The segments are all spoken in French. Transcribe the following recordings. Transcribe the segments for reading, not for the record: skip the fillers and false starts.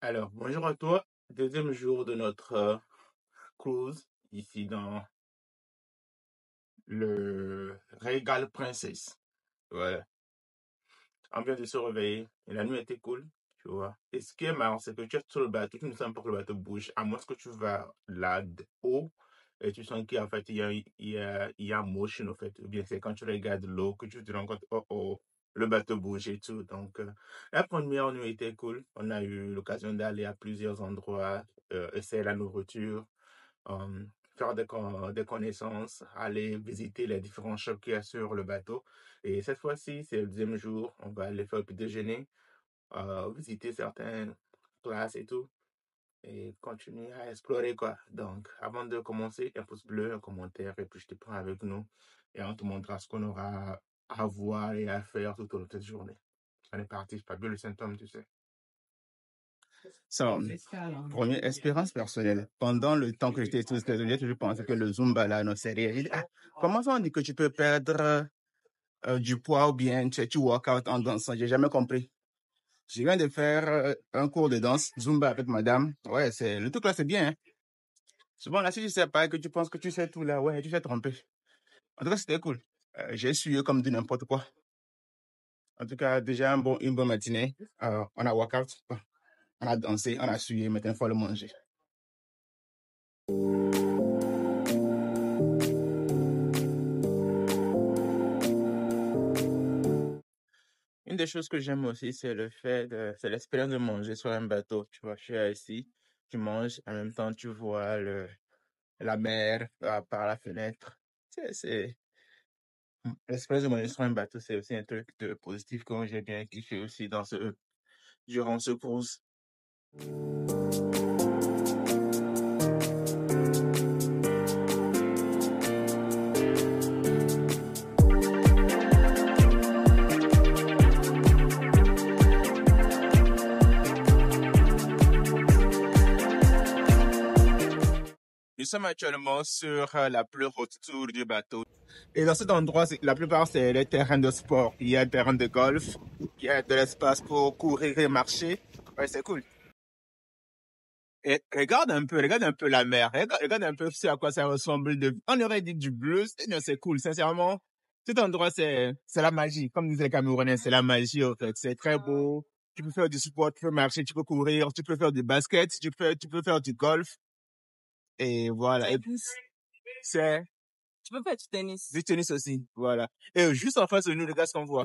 Alors, bonjour à toi. Deuxième jour de notre cruise ici dans le Regal Princess. Voilà. On vient de se réveiller et la nuit était cool, tu vois. Et ce qui est marrant, c'est que tu es sur le bateau, tu ne sens pas que le bateau bouge, à moins que tu vas là haut et tu sens qu'en fait, il y a motion, en fait. Ou bien c'est quand tu regardes l'eau que tu te rends compte, oh, le bateau bouge et tout. Donc, la première nuit était cool. On a eu l'occasion d'aller à plusieurs endroits, essayer la nourriture, euh, faire des connaissances, aller visiter les différents shops qu'il y a sur le bateau. Et cette fois-ci, c'est le deuxième jour. On va aller faire le petit déjeuner, visiter certaines classes et tout, et continuer à explorer, quoi. Donc, avant de commencer, un pouce bleu, un commentaire, et puis je te prends avec nous et on te montrera ce qu'on aura à voir et à faire tout au long de cette journée. On est parti, c'est pas bien le symptôme, tu sais. So, première expérience personnelle. Pendant le temps que j'étais aux États-Unis, j'ai toujours pensé que le Zumba, là, non, c'est rien. J'ai dit, comment ça on dit que tu peux perdre du poids ou bien tu workout en dansant? J'ai jamais compris. Je viens de faire un cours de danse, Zumba avec madame. Ouais, le truc là, c'est bien. Hein? Souvent, là, si tu sais pas, que tu penses que tu sais tout là, ouais, tu sais tromper. En tout cas, c'était cool. J'ai suivi comme du n'importe quoi. En tout cas, déjà, une bonne matinée. On a workout, on a dansé, on a suivi, maintenant, il faut le manger. Une des choses que j'aime aussi, c'est c'est l'expérience de manger sur un bateau. Tu vois, je suis assis, tu manges, en même temps, tu vois la mer par la fenêtre. L'expérience de manger sur un bateau, c'est aussi un truc de positif que j'ai bien kiffé aussi durant ce cruise. Nous sommes actuellement sur la plus haute tour du bateau. Et dans cet endroit, la plupart, c'est les terrains de sport. Il y a des terrains de golf, il y a de l'espace pour courir et marcher. Ouais, c'est cool. Et regarde un peu la mer. Regarde un peu ce à quoi ça ressemble. On aurait dit du bleu. Non, c'est cool, sincèrement. Cet endroit, c'est la magie. Comme disent les Camerounais, c'est la magie, en fait. C'est très beau. Tu peux faire du sport, tu peux marcher, tu peux courir, tu peux faire du basket, tu peux faire du golf. Et voilà. Et puis, tu peux faire du tennis. Du tennis aussi, voilà. Et juste en face de nous, regarde ce qu'on voit.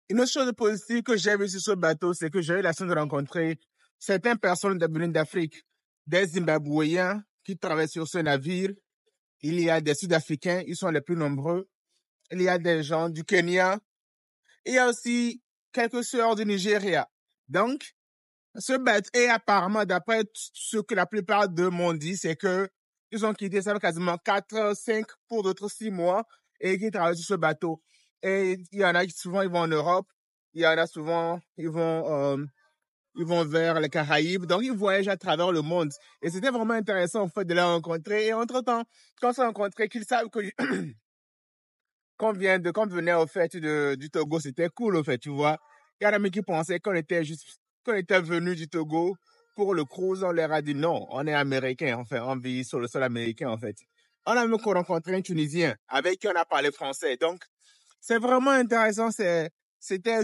Une autre chose positive que j'ai vue sur ce bateau, c'est que j'ai eu la chance de rencontrer certaines personnes venues d'Afrique, des Zimbabwéens qui travaillent sur ce navire. Il y a des Sud-Africains, ils sont les plus nombreux. Il y a des gens du Kenya. Il y a aussi quelques sœurs du Nigeria. Donc, ce bateau, et apparemment, d'après ce que la plupart d'eux m'ont dit, c'est que ils ont quitté ça quasiment 4, 5, pour d'autres 6 mois, et qui travaillent sur ce bateau. Et il y en a qui souvent ils vont en Europe, il y en a souvent ils vont vers les Caraïbes, donc ils voyagent à travers le monde. Et c'était vraiment intéressant en fait de les rencontrer. Et entre-temps, quand on s'est rencontrés, qu'ils savent que qu'on venait au fait du Togo, c'était cool au fait, tu vois. Il y en a même qui pensaient qu'on était venu du Togo pour le cruise. On leur a dit non, on est américain, enfin on vit sur le sol américain en fait. On a même rencontré un Tunisien avec qui on a parlé français. Donc c'est vraiment intéressant, c'est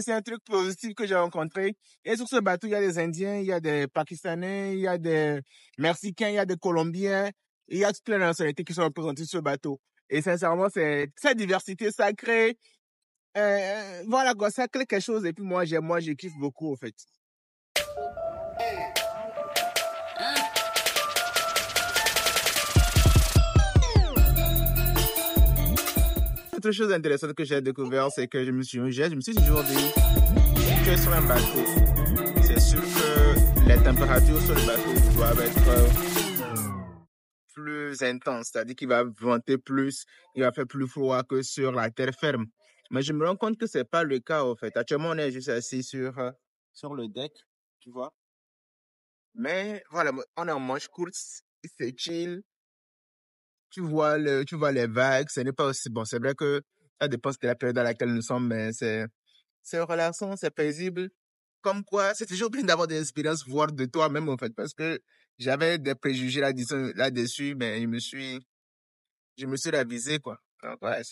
un truc positif que j'ai rencontré. Et sur ce bateau, il y a des Indiens, il y a des Pakistanais, il y a des Mexicains, il y a des Colombiens, il y a toutes les nationalités qui sont représentées sur ce bateau. Et sincèrement, cette diversité, ça crée, voilà quoi, ça crée quelque chose. Et puis moi, je kiffe beaucoup, en fait. Autre chose intéressante que j'ai découvert, c'est que je me suis toujours dit que sur un bateau, c'est sûr que les températures sur le bateau doivent être plus intenses, c'est-à-dire qu'il va venter plus, il va faire plus froid que sur la terre ferme. Mais je me rends compte que c'est pas le cas, en fait. Actuellement, on est juste assis sur le deck, tu vois. Mais voilà, on est en manche courte, c'est chill. Tu vois les vagues, ce n'est pas aussi bon. C'est vrai que ça dépend de la période dans laquelle nous sommes, mais c'est relaxant, c'est paisible. Comme quoi, c'est toujours bien d'avoir des expériences, voir de toi-même, en fait, parce que j'avais des préjugés là-dessus, mais je me suis ravisé, quoi. Donc, ouais,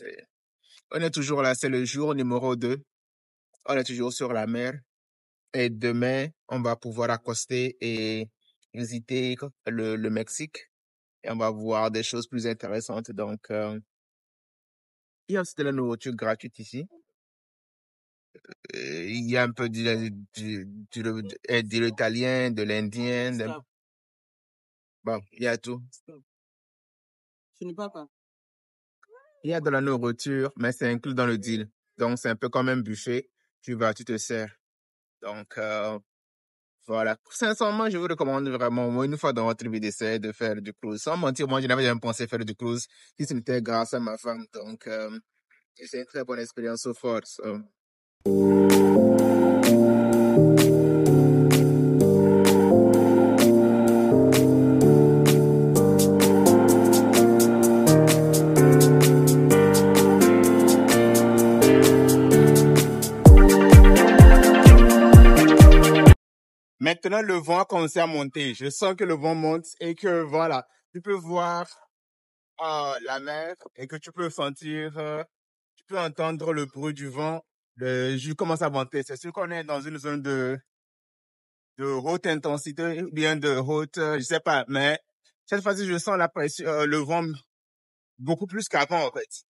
on est toujours là, c'est le jour numéro 2. On est toujours sur la mer. Et demain, on va pouvoir accoster et visiter le Mexique. Et on va voir des choses plus intéressantes. Donc, il y a aussi de la nourriture gratuite ici. Il y a un peu de l'italien, de l'indien. Bon, il y a tout. Tu ne parles pas. Il y a de la nourriture, mais c'est inclus dans le deal. Donc, c'est un peu comme un buffet. Tu te sers. Donc, voilà. Sincèrement, je vous recommande vraiment, moi, une fois dans votre vie, d'essayer de faire du cruise. Sans mentir, moi, je n'avais jamais pensé faire du cruise, si ce n'était grâce à ma femme. Donc, c'est une très bonne expérience au fort. Maintenant, le vent a commencé à monter. Je sens que le vent monte et que, voilà, tu peux voir la mer et que tu peux sentir, tu peux entendre le bruit du vent. Le jus commence à monter. C'est sûr qu'on est dans une zone de haute intensité, ou bien de haute, je sais pas, mais cette fois-ci, je sens la pression, le vent beaucoup plus qu'avant, en fait.